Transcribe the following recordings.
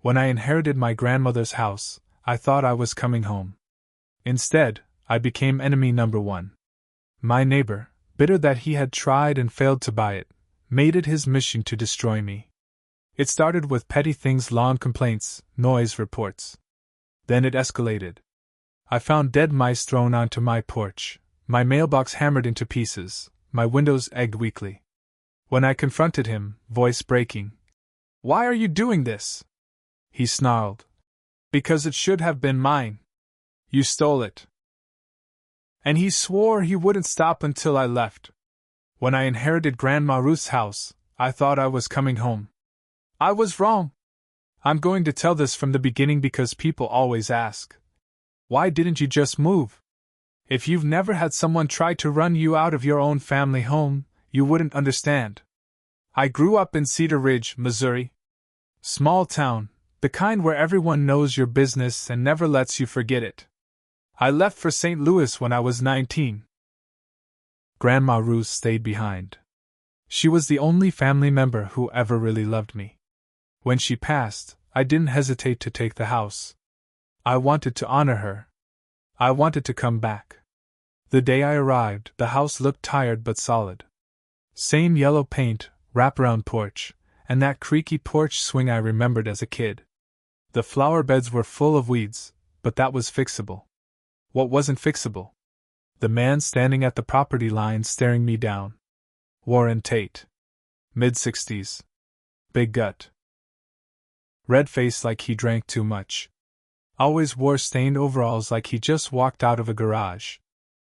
When I inherited my grandmother's house, I thought I was coming home. Instead, I became enemy number one. My neighbor, bitter that he had tried and failed to buy it, made it his mission to destroy me. It started with petty things, lawn complaints, noise reports. Then it escalated. I found dead mice thrown onto my porch, my mailbox hammered into pieces, my windows egged weekly. When I confronted him, voice breaking, "Why are you doing this?" he snarled. "Because it should have been mine. You stole it." And he swore he wouldn't stop until I left. When I inherited Grandma Ruth's house, I thought I was coming home. I was wrong. I'm going to tell this from the beginning because people always ask, why didn't you just move? If you've never had someone try to run you out of your own family home, you wouldn't understand. I grew up in Cedar Ridge, Missouri. Small town, the kind where everyone knows your business and never lets you forget it. I left for St. Louis when I was 19. Grandma Ruth stayed behind. She was the only family member who ever really loved me. When she passed, I didn't hesitate to take the house. I wanted to honor her. I wanted to come back. The day I arrived, the house looked tired but solid. Same yellow paint, wraparound porch, and that creaky porch swing I remembered as a kid. The flower beds were full of weeds, but that was fixable. What wasn't fixable? The man standing at the property line staring me down. Warren Tate. Mid-60s. Big gut. Red face like he drank too much. Always wore stained overalls like he just walked out of a garage.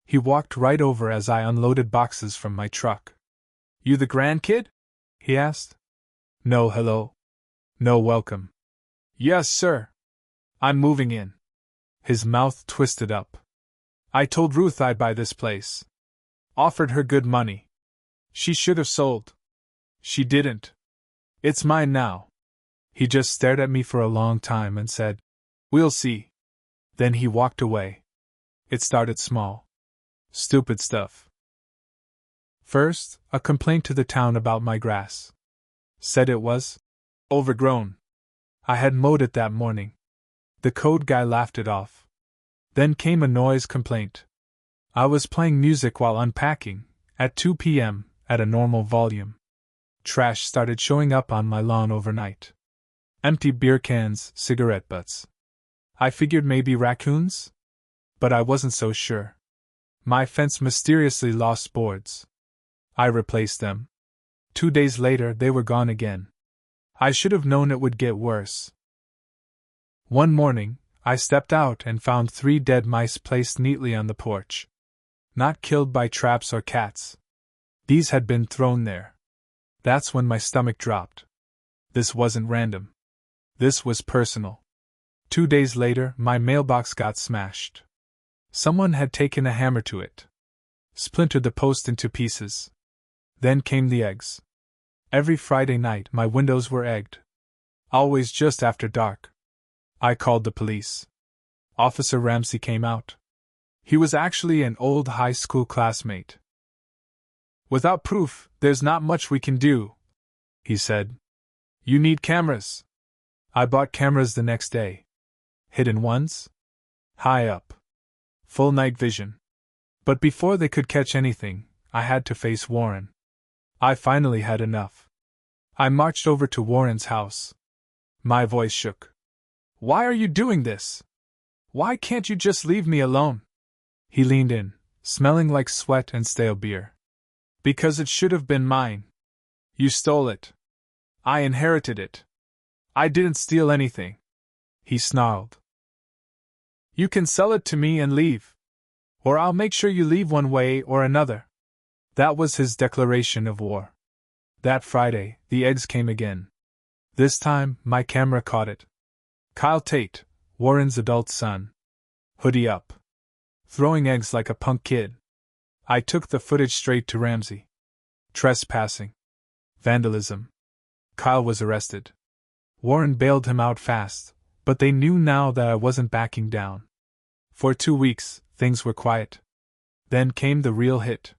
He walked right over as I unloaded boxes from my truck. "You the grandkid?" he asked. "No hello. No welcome." "Yes, sir. I'm moving in." His mouth twisted up. "I told Ruth I'd buy this place. Offered her good money. She should have sold. She didn't. It's mine now." He just stared at me for a long time and said, "We'll see." Then he walked away. It started small. Stupid stuff. First, a complaint to the town about my grass. Said it was overgrown. I had mowed it that morning. The code guy laughed it off. Then came a noise complaint. I was playing music while unpacking, at 2 p.m., at a normal volume. Trash started showing up on my lawn overnight. Empty beer cans, cigarette butts. I figured maybe raccoons? But I wasn't so sure. My fence mysteriously lost boards. I replaced them. 2 days later, they were gone again. I should have known it would get worse. One morning, I stepped out and found 3 dead mice placed neatly on the porch. Not killed by traps or cats. These had been thrown there. That's when my stomach dropped. This wasn't random. This was personal. 2 days later, my mailbox got smashed. Someone had taken a hammer to it. Splintered the post into pieces. Then came the eggs. Every Friday night, my windows were egged. Always just after dark. I called the police. Officer Ramsey came out. He was actually an old high school classmate. "Without proof, there's not much we can do," he said. "You need cameras." I bought cameras the next day. Hidden ones? High up. Full night vision. But before they could catch anything, I had to face Warren. I finally had enough. I marched over to Warren's house. My voice shook. "Why are you doing this? Why can't you just leave me alone?" He leaned in, smelling like sweat and stale beer. "Because it should have been mine. You stole it. I inherited it. I didn't steal anything," he snarled. "You can sell it to me and leave. Or I'll make sure you leave one way or another." That was his declaration of war. That Friday, the eggs came again. This time, my camera caught it. Kyle Tate, Warren's adult son. Hoodie up. Throwing eggs like a punk kid. I took the footage straight to Ramsey. Trespassing. Vandalism. Kyle was arrested. Warren bailed him out fast, but they knew now that I wasn't backing down. For 2 weeks, things were quiet. Then came the real hit.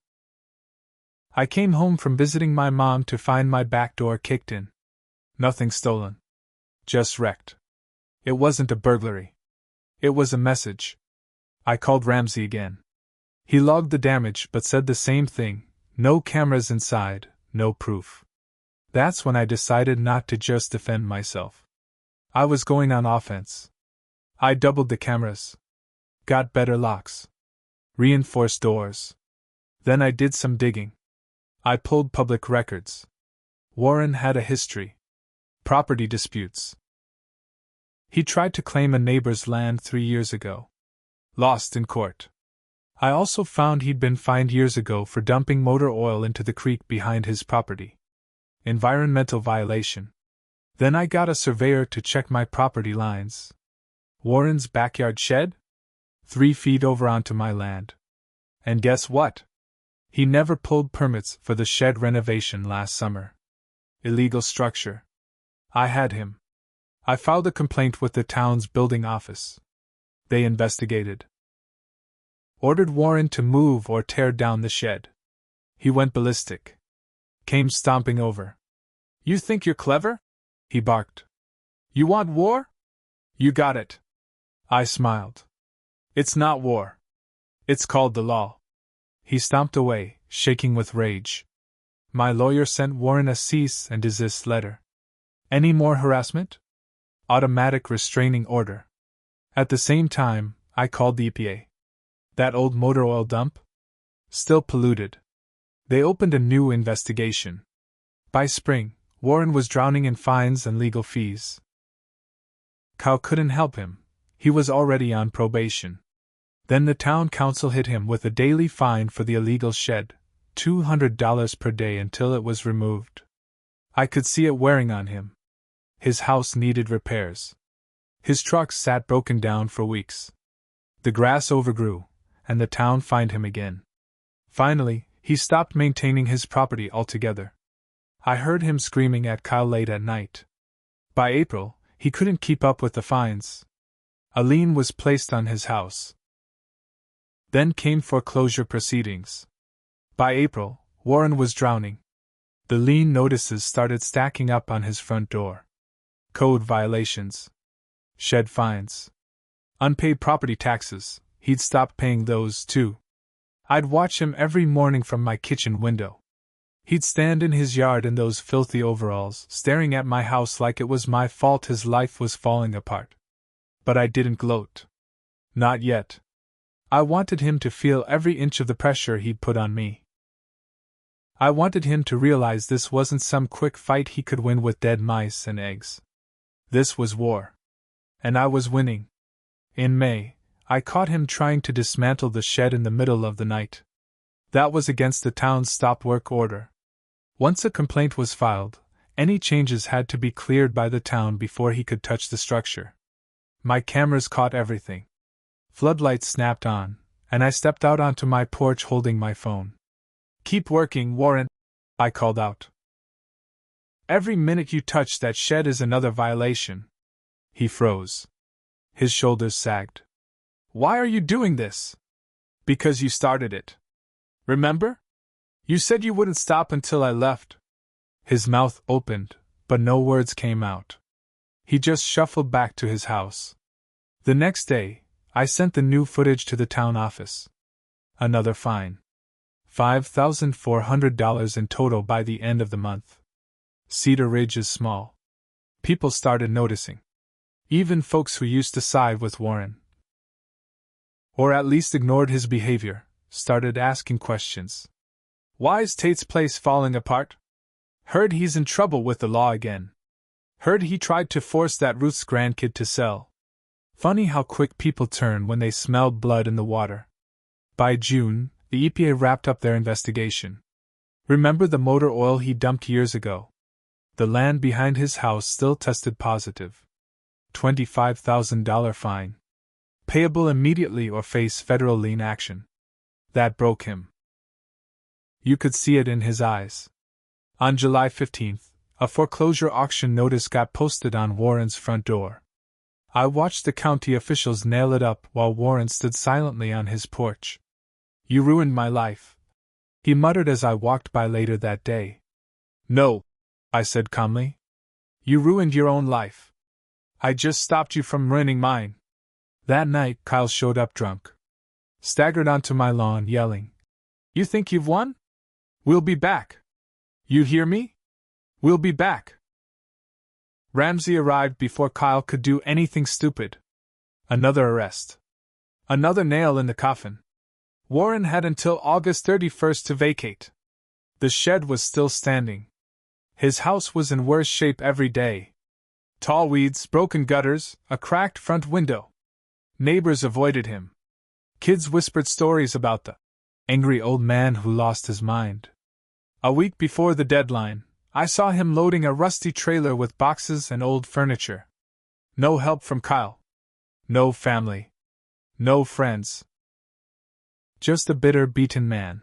I came home from visiting my mom to find my back door kicked in. Nothing stolen. just wrecked. It wasn't a burglary. It was a message. I called Ramsey again. He logged the damage but said the same thing: no cameras inside, no proof. That's when I decided not to just defend myself. I was going on offense. I doubled the cameras. Got better locks. Reinforced doors. Then I did some digging. I pulled public records. Warren had a history. Property disputes. He tried to claim a neighbor's land 3 years ago. Lost in court. I also found he'd been fined years ago for dumping motor oil into the creek behind his property. Environmental violation. Then I got a surveyor to check my property lines. Warren's backyard shed? 3 feet over onto my land. And guess what? He never pulled permits for the shed renovation last summer. Illegal structure. I had him. I filed a complaint with the town's building office. They investigated. Ordered Warren to move or tear down the shed. He went ballistic. Came stomping over. "You think you're clever?" he barked. "You want war? You got it." I smiled. "It's not war. It's called the law." He stomped away, shaking with rage. My lawyer sent Warren a cease and desist letter. Any more harassment? Automatic restraining order. At the same time, I called the EPA. That old motor oil dump? Still polluted. They opened a new investigation. By spring, Warren was drowning in fines and legal fees. Cal couldn't help him. He was already on probation. Then the town council hit him with a daily fine for the illegal shed, $200 per day until it was removed. I could see it wearing on him. His house needed repairs. His truck sat broken down for weeks. The grass overgrew, and the town fined him again. Finally, he stopped maintaining his property altogether. I heard him screaming at Kyle late at night. By April, he couldn't keep up with the fines. A lien was placed on his house. Then came foreclosure proceedings. By April, Warren was drowning. The lien notices started stacking up on his front door. Code violations. Shed fines. Unpaid property taxes, he'd stopped paying those too. I'd watch him every morning from my kitchen window. He'd stand in his yard in those filthy overalls, staring at my house like it was my fault his life was falling apart. But I didn't gloat. Not yet. I wanted him to feel every inch of the pressure he'd put on me. I wanted him to realize this wasn't some quick fight he could win with dead mice and eggs. This was war. And I was winning. In May, I caught him trying to dismantle the shed in the middle of the night. That was against the town's stop work order. Once a complaint was filed, any changes had to be cleared by the town before he could touch the structure. My cameras caught everything. Floodlights snapped on, and I stepped out onto my porch holding my phone. "Keep working, Warren," I called out. "Every minute you touch that shed is another violation." He froze. His shoulders sagged. "Why are you doing this?" "Because you started it. Remember? You said you wouldn't stop until I left." His mouth opened, but no words came out. He just shuffled back to his house. The next day, I sent the new footage to the town office. Another fine. $5,400 in total by the end of the month. Cedar Ridge is small. People started noticing. Even folks who used to side with Warren, or at least ignored his behavior, started asking questions. "Why's Tate's place falling apart? Heard he's in trouble with the law again. Heard he tried to force that Ruth's grandkid to sell." Funny how quick people turn when they smelled blood in the water. By June, the EPA wrapped up their investigation. Remember the motor oil he dumped years ago? The land behind his house still tested positive. $25,000 fine. Payable immediately or face federal lien action. That broke him. You could see it in his eyes. On July 15th, a foreclosure auction notice got posted on Warren's front door. I watched the county officials nail it up while Warren stood silently on his porch. "You ruined my life," he muttered as I walked by later that day. "No," I said calmly. "You ruined your own life. I just stopped you from ruining mine. That night, Kyle showed up drunk. Staggered onto my lawn, yelling, "You think you've won? We'll be back. You hear me? We'll be back." Ramsey arrived before Kyle could do anything stupid. Another arrest. Another nail in the coffin. Warren had until August 31st to vacate. The shed was still standing. His house was in worse shape every day. Tall weeds, broken gutters, a cracked front window. Neighbors avoided him. Kids whispered stories about the angry old man who lost his mind. A week before the deadline, I saw him loading a rusty trailer with boxes and old furniture. No help from Kyle. No family. No friends. Just a bitter, beaten man.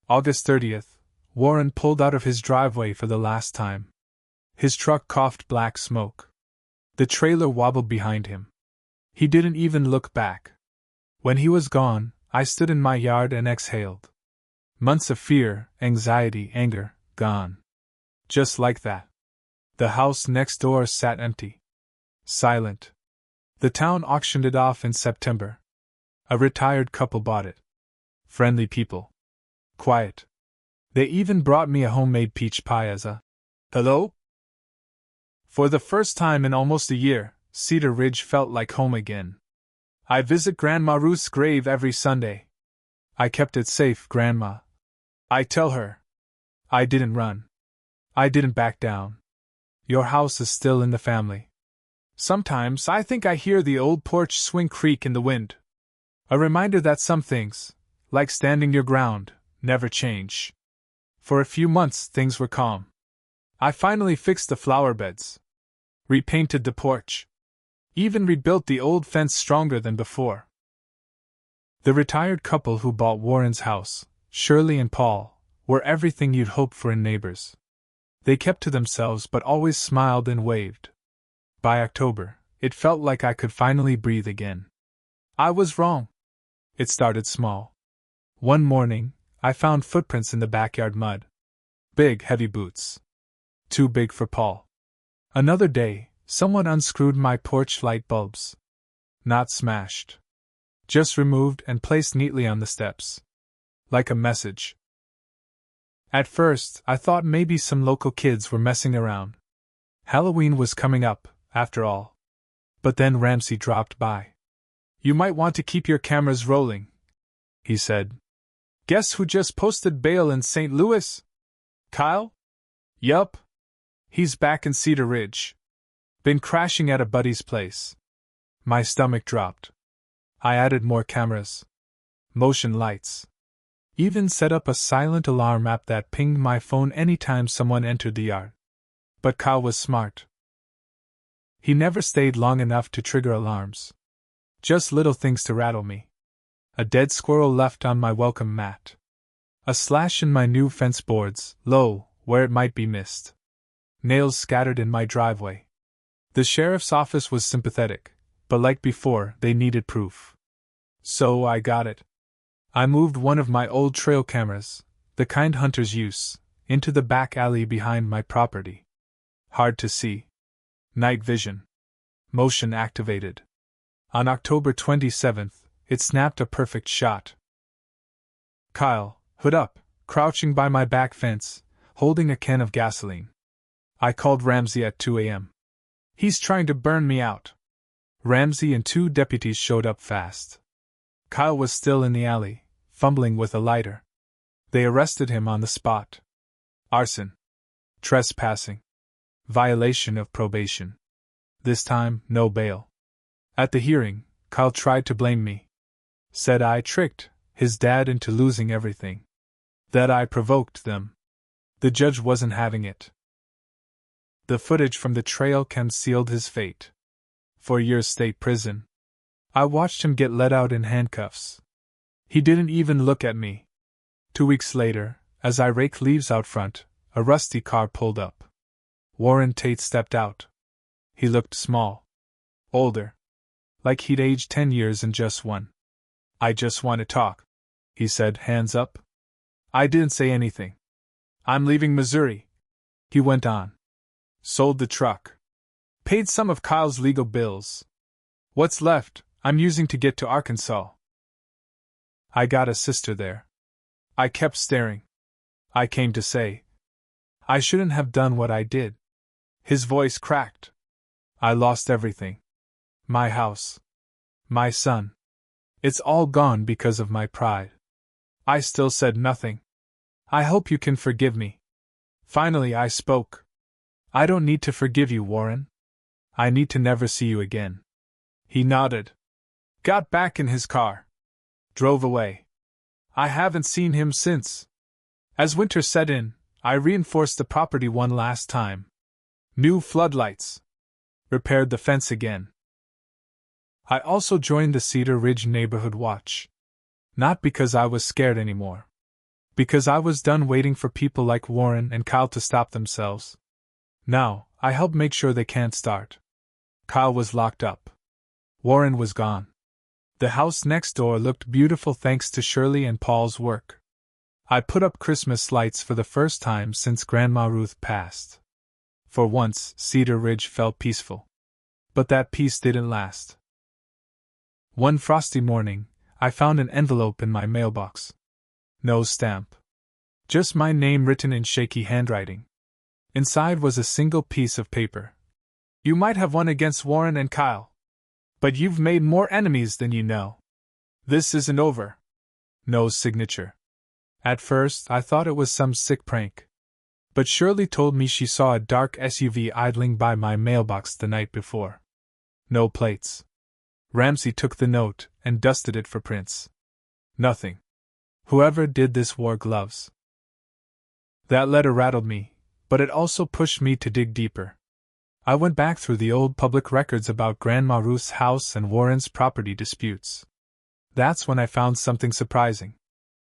August 30th, Warren pulled out of his driveway for the last time. His truck coughed black smoke. The trailer wobbled behind him. He didn't even look back. When he was gone, I stood in my yard and exhaled. Months of fear, anxiety, anger, gone. Just like that. The house next door sat empty. Silent. The town auctioned it off in September. A retired couple bought it. Friendly people. Quiet. They even brought me a homemade peach pie as a hello? For the first time in almost a year, Cedar Ridge felt like home again. I visit Grandma Ruth's grave every Sunday. I kept it safe, Grandma. I tell her. I didn't run. I didn't back down. Your house is still in the family. Sometimes I think I hear the old porch swing creak in the wind. A reminder that some things, like standing your ground, never change. For a few months things were calm. I finally fixed the flower beds. Repainted the porch. Even rebuilt the old fence stronger than before. The retired couple who bought Warren's house, Shirley and Paul, were everything you'd hope for in neighbors. They kept to themselves but always smiled and waved. By October, it felt like I could finally breathe again. I was wrong. It started small. One morning, I found footprints in the backyard mud. Big, heavy boots. Too big for Paul. Another day, someone unscrewed my porch light bulbs. Not smashed. Just removed and placed neatly on the steps. Like a message. At first, I thought maybe some local kids were messing around. Halloween was coming up, after all. But then Ramsey dropped by. "You might want to keep your cameras rolling," he said. "Guess who just posted bail in St. Louis? Kyle? Yup. He's back in Cedar Ridge. Been crashing at a buddy's place." My stomach dropped. I added more cameras. Motion lights. Even set up a silent alarm app that pinged my phone anytime someone entered the yard. But Kyle was smart. He never stayed long enough to trigger alarms. Just little things to rattle me. A dead squirrel left on my welcome mat. A slash in my new fence boards, low, where it might be missed. Nails scattered in my driveway. The sheriff's office was sympathetic, but like before, they needed proof. So I got it. I moved one of my old trail cameras, the kind hunters use, into the back alley behind my property. Hard to see. Night vision. Motion activated. On October 27th, it snapped a perfect shot. Kyle, hood up, crouching by my back fence, holding a can of gasoline. I called Ramsey at 2 a.m. "He's trying to burn me out." Ramsey and 2 deputies showed up fast. Kyle was still in the alley, fumbling with a lighter. They arrested him on the spot. Arson. Trespassing. Violation of probation. This time, no bail. At the hearing, Kyle tried to blame me. Said I tricked his dad into losing everything. That I provoked them. The judge wasn't having it. The footage from the trail cam sealed his fate. 4 years state prison. I watched him get let out in handcuffs. He didn't even look at me. 2 weeks later, as I raked leaves out front, a rusty car pulled up. Warren Tate stepped out. He looked small. Older. Like he'd aged 10 years in just one. "I just want to talk," he said, hands up. I didn't say anything. "I'm leaving Missouri," he went on. "Sold the truck. Paid some of Kyle's legal bills. What's left, I'm using to get to Arkansas. I got a sister there. I kept staring. I came to say, I shouldn't have done what I did. His voice cracked. I lost everything. My house. My son. It's all gone because of my pride. I still said nothing. I hope you can forgive me. Finally I spoke. I don't need to forgive you, Warren. I need to never see you again. He nodded. Got back in his car. Drove away. I haven't seen him since. As winter set in, I reinforced the property one last time. New floodlights. Repaired the fence again. I also joined the Cedar Ridge Neighborhood Watch. Not because I was scared anymore. Because I was done waiting for people like Warren and Kyle to stop themselves. Now, I help make sure they can't start. Kyle was locked up. Warren was gone. The house next door looked beautiful thanks to Shirley and Paul's work. I put up Christmas lights for the first time since Grandma Ruth passed. For once, Cedar Ridge felt peaceful. But that peace didn't last. One frosty morning, I found an envelope in my mailbox. No stamp. Just my name written in shaky handwriting. Inside was a single piece of paper. You might have won against Warren and Kyle. But you've made more enemies than you know. This isn't over. No signature. At first, I thought it was some sick prank. But Shirley told me she saw a dark SUV idling by my mailbox the night before. No plates. Ramsey took the note and dusted it for prints. Nothing. Whoever did this wore gloves. That letter rattled me, but it also pushed me to dig deeper. I went back through the old public records about Grandma Ruth's house and Warren's property disputes. That's when I found something surprising.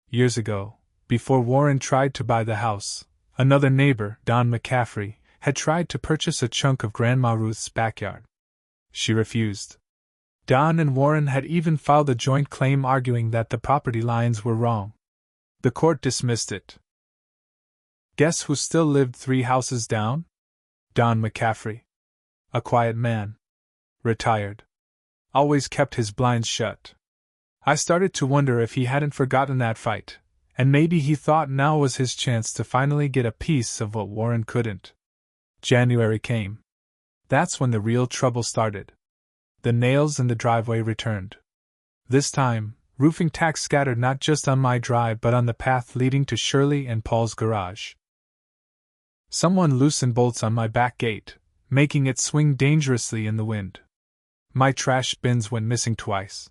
Years ago, before Warren tried to buy the house, another neighbor, Don McCaffrey, had tried to purchase a chunk of Grandma Ruth's backyard. She refused. Don and Warren had even filed a joint claim arguing that the property lines were wrong. The court dismissed it. Guess who still lived 3 houses down? Don McCaffrey. A quiet man. Retired. Always kept his blinds shut. I started to wonder if he hadn't forgotten that fight, and maybe he thought now was his chance to finally get a piece of what Warren couldn't. January came. That's when the real trouble started. The nails in the driveway returned. This time, roofing tacks scattered not just on my drive but on the path leading to Shirley and Paul's garage. Someone loosened bolts on my back gate, making it swing dangerously in the wind. My trash bins went missing twice.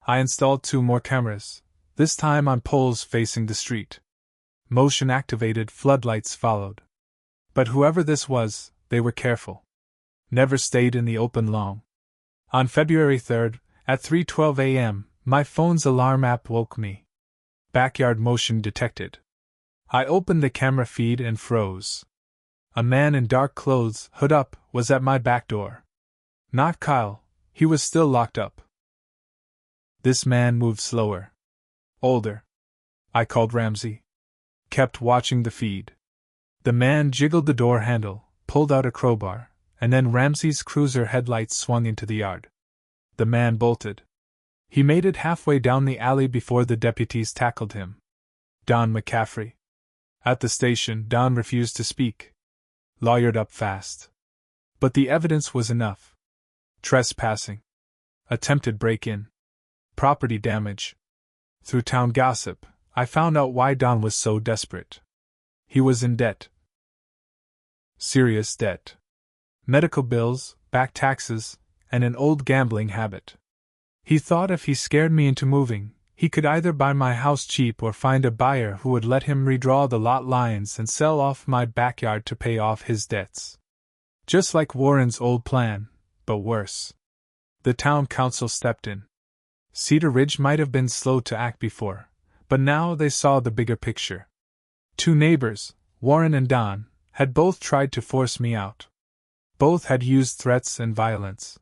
I installed 2 more cameras, this time on poles facing the street. Motion-activated floodlights followed. But whoever this was, they were careful. Never stayed in the open long. On February 3rd, at 3:12 a.m., my phone's alarm app woke me. Backyard motion detected. I opened the camera feed and froze. A man in dark clothes, hood up, was at my back door. Not Kyle, he was still locked up. This man moved slower. Older. I called Ramsey. Kept watching the feed. The man jiggled the door handle, pulled out a crowbar, and then Ramsey's cruiser headlights swung into the yard. The man bolted. He made it halfway down the alley before the deputies tackled him. Don McCaffrey. At the station, Don refused to speak. Lawyered up fast. But the evidence was enough. Trespassing. Attempted break-in. Property damage. Through town gossip, I found out why Don was so desperate. He was in debt. Serious debt. Medical bills, back taxes, and an old gambling habit. He thought if he scared me into moving, he could either buy my house cheap or find a buyer who would let him redraw the lot lines and sell off my backyard to pay off his debts. Just like Warren's old plan, but worse. The town council stepped in. Cedar Ridge might have been slow to act before, but now they saw the bigger picture. 2 neighbors, Warren and Don, had both tried to force me out. Both had used threats and violence.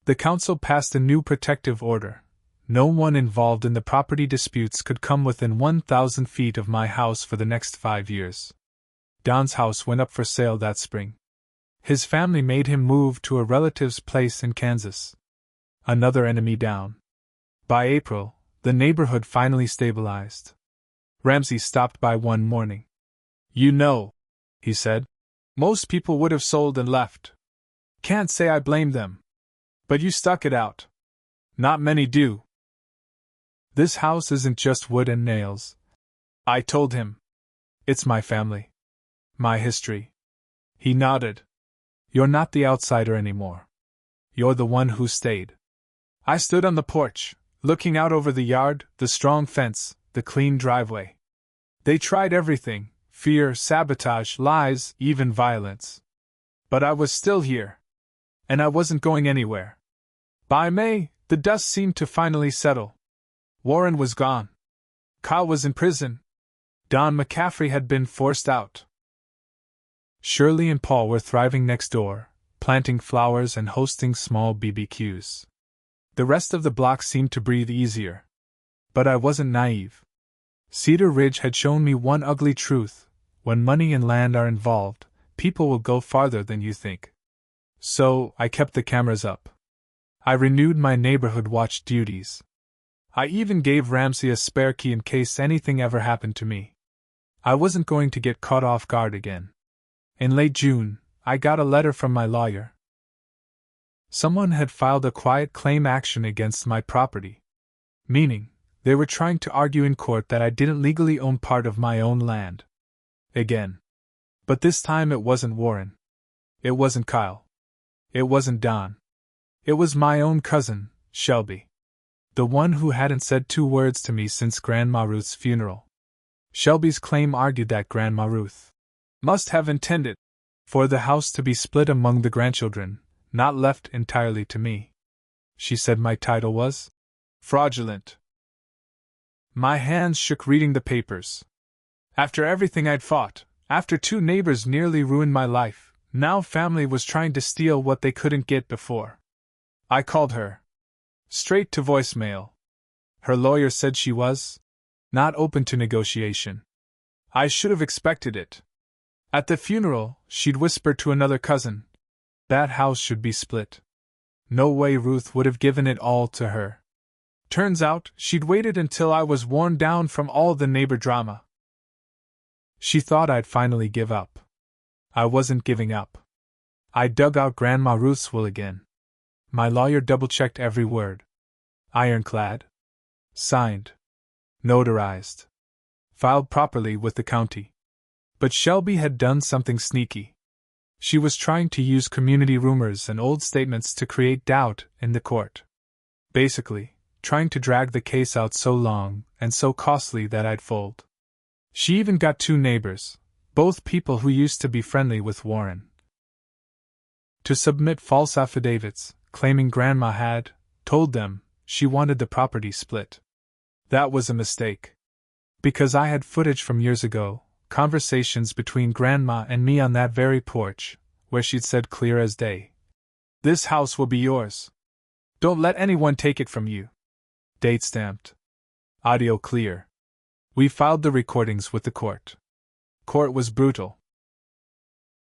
The council passed a new protective order. No one involved in the property disputes could come within 1,000 feet of my house for the next 5 years. Don's house went up for sale that spring. His family made him move to a relative's place in Kansas. Another enemy down. By April, the neighborhood finally stabilized. Ramsey stopped by one morning. "You know," he said, "most people would have sold and left. Can't say I blame them. But you stuck it out. Not many do." "This house isn't just wood and nails," I told him. "It's my family. My history." He nodded. "You're not the outsider anymore. You're the one who stayed." I stood on the porch, looking out over the yard, the strong fence, the clean driveway. They tried everything: fear, sabotage, lies, even violence. But I was still here. And I wasn't going anywhere. By May, the dust seemed to finally settle. Warren was gone. Kyle was in prison. Don McCaffrey had been forced out. Shirley and Paul were thriving next door, planting flowers and hosting small BBQs. The rest of the block seemed to breathe easier. But I wasn't naive. Cedar Ridge had shown me one ugly truth: when money and land are involved, people will go farther than you think. So, I kept the cameras up. I renewed my neighborhood watch duties. I even gave Ramsey a spare key in case anything ever happened to me. I wasn't going to get caught off guard again. In late June, I got a letter from my lawyer. Someone had filed a quiet claim action against my property. Meaning, they were trying to argue in court that I didn't legally own part of my own land. Again. But this time it wasn't Warren. It wasn't Kyle. It wasn't Don. It was my own cousin, Shelby. The one who hadn't said 2 words to me since Grandma Ruth's funeral. Shelby's claim argued that Grandma Ruth must have intended for the house to be split among the grandchildren, not left entirely to me. She said my title was fraudulent. My hands shook reading the papers. After everything I'd fought, after 2 neighbors nearly ruined my life, now family was trying to steal what they couldn't get before. I called her. Straight to voicemail. Her lawyer said she was not open to negotiation. I should have expected it. At the funeral, she'd whispered to another cousin, that house should be split. No way Ruth would have given it all to her. Turns out, she'd waited until I was worn down from all the neighbor drama. She thought I'd finally give up. I wasn't giving up. I dug out Grandma Ruth's will again. My lawyer double-checked every word. Ironclad. Signed. Notarized. Filed properly with the county. But Shelby had done something sneaky. She was trying to use community rumors and old statements to create doubt in the court. Basically, trying to drag the case out so long and so costly that I'd fold. She even got 2 neighbors, both people who used to be friendly with Warren, to submit false affidavits, claiming Grandma had told them she wanted the property split. That was a mistake. Because I had footage from years ago, conversations between Grandma and me on that very porch, where she'd said clear as day, "This house will be yours. Don't let anyone take it from you." Date stamped. Audio clear. We filed the recordings with the court. Court was brutal.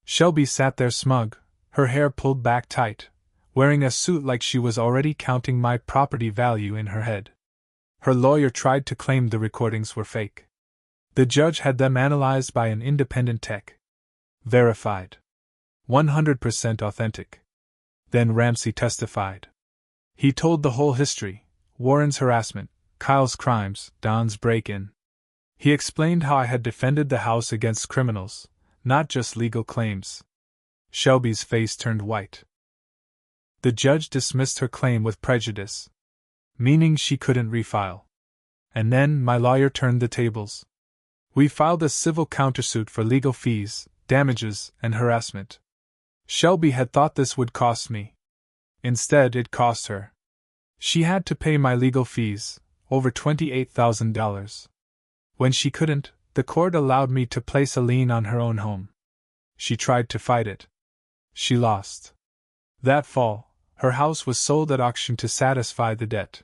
Shelby sat there smug, her hair pulled back tight, wearing a suit like she was already counting my property value in her head. Her lawyer tried to claim the recordings were fake. The judge had them analyzed by an independent tech. Verified. 100% authentic. Then Ramsey testified. He told the whole history: Warren's harassment, Kyle's crimes, Don's break-in. He explained how I had defended the house against criminals, not just legal claims. Shelby's face turned white. The judge dismissed her claim with prejudice, meaning she couldn't refile. And then my lawyer turned the tables. We filed a civil countersuit for legal fees, damages, and harassment. Shelby had thought this would cost me. Instead, it cost her. She had to pay my legal fees, over $28,000. When she couldn't, the court allowed me to place a lien on her own home. She tried to fight it. She lost. That fall, her house was sold at auction to satisfy the debt.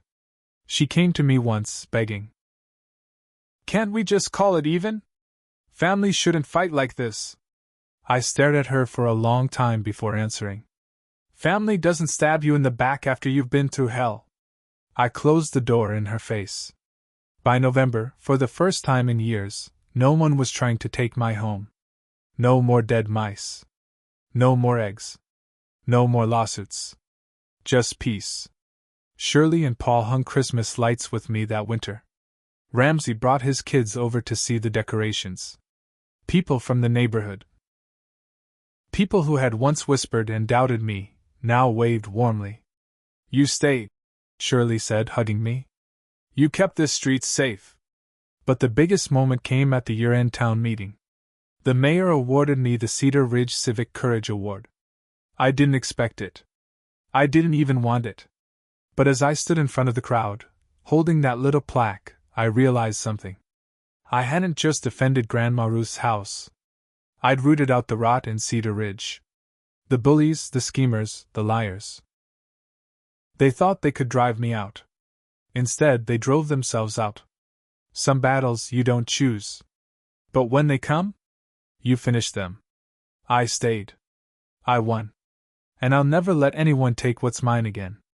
She came to me once, begging, "Can't we just call it even? Families shouldn't fight like this." I stared at her for a long time before answering. Family doesn't stab you in the back after you've been through hell. I closed the door in her face. By November, for the first time in years, no one was trying to take my home. No more dead mice. No more eggs. No more lawsuits. Just peace. Shirley and Paul hung Christmas lights with me that winter. Ramsay brought his kids over to see the decorations. People from the neighborhood. People who had once whispered and doubted me, now waved warmly. You stayed, Shirley said, hugging me. You kept this street safe. But the biggest moment came at the year-end town meeting. The mayor awarded me the Cedar Ridge Civic Courage Award. I didn't expect it. I didn't even want it. But as I stood in front of the crowd, holding that little plaque, I realized something. I hadn't just defended Grandma Ruth's house. I'd rooted out the rot in Cedar Ridge. The bullies, the schemers, the liars. They thought they could drive me out. Instead, they drove themselves out. Some battles you don't choose. But when they come, you finish them. I stayed. I won. And I'll never let anyone take what's mine again.